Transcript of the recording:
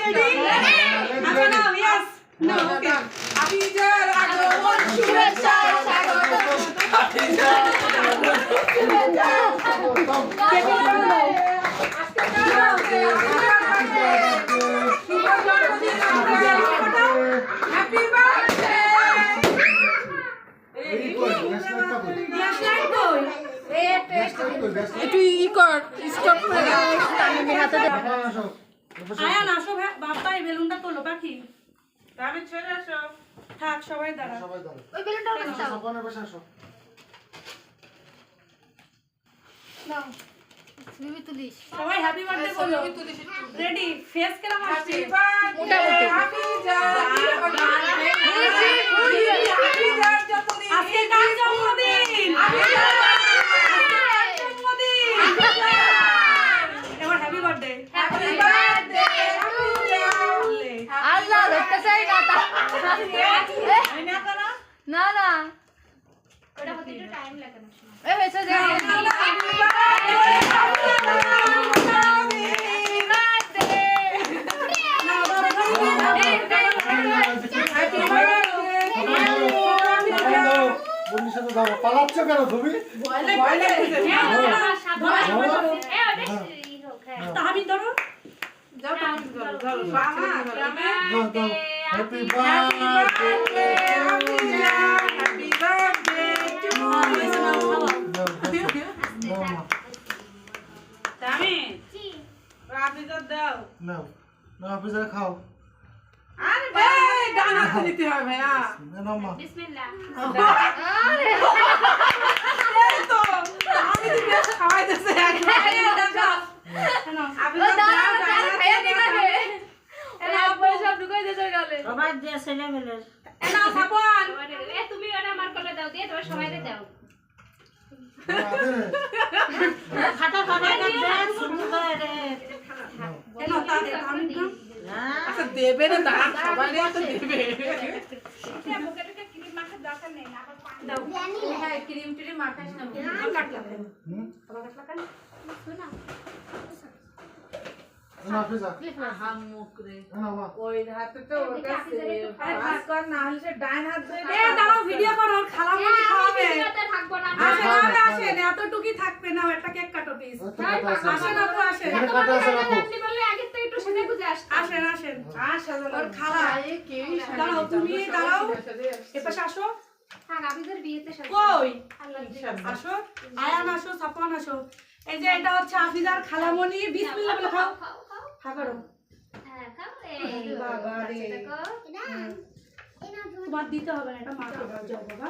আচ্ছা নাও yes no ওকে আফিজার আগমন শুভেচ্ছা স্বাগত আফিজার শুভেচ্ছা স্বাগতম আজকে হ্যাপি বার্থডে একটু ই কর স্টপ করে দাও আয়ান আসো বাবা এই বেলুনটা তোলো পাখি আমি চলে আসো থাক সবাই দাঁড়া ওই বেলুনটা বসাও সবাই বসে আসো নাও বিবি তুলিস সবাই হ্যাপি বার্থডে বলো বিবি তুলিস রেডি ফেস কেমন আসছে মোটামুটি হ্যাপি যা আজকে কার জন্মদিন এবার হ্যাপি বার্থডে আল্লাহ দেখতে চাই না না ওটা হতে একটু টাইম লাগে না এ বেঁচে যা পালাচ্ছ কেন তুমি তাহমিদ ধরো যাও তাহমিদ ধরো happy birthday happy birthday to you Tahmid ji রাবিজার দাও নাও না অফিসার খাও আরে ভাই ডান হাতে নিতে হবে ভাইয়া নাও মা বিসমিল্লাহ আরে এই তো আমি তো বেশ খাওয়াইতেছে একবার দেখো শোনো আপনি তো দাও খাইয়া দিবে এলা আপনি সব ঢুকাই দিতে গেলে সবাই দিয়ে ছেলে মেলে এলা সাপন এ তুমি ওটা আমার কোলে দাও দিয়ে তোমার সবাইকে দাও খাটা খাটা দে সুন্দর রে এলা আমি তো আচ্ছা দেবে না দাঁড়া সবাই তো দেবে এটা বুকেটে ক্রিম মাখা দরকার নেই না দাও হ্যাঁ ক্রিম টিরি মাখাস না কাটলা আবার কাটলা কেন শোনা না অফিসার হাম মুখ রে নাও মা ওই হাতে তো ওর কাছে ভাগ কর না হলে সে ডান হাত ধরে এ দাঁড়াও ভিডিও করো ওর খালামণি খাওয়াবে থাকবো না আসেন এতটুকুই থাকবে না একটা কেক কাটো প্লিজ আসেন আপু আসেন কাটা আছে রাখো আপনি বললে আগে তো একটু সেজে গুজে আসতে আসেন আসেন ওর খালা দাঁড়াও তুমি দাঁড়াও এপাশে আসো থাক আপনাদের বিয়েতে সাথে কই আল্লাহ আসো আয়ান আসো সাপন আসো এই যে এটা হচ্ছে আফিজার খালামণি বিসমিল্লাহ বলে খাও খা করো হ্যাঁ খাও এই বাবা রে দেখো তোমার দিতে হবে না এটা মাকে দাও যাও বাবা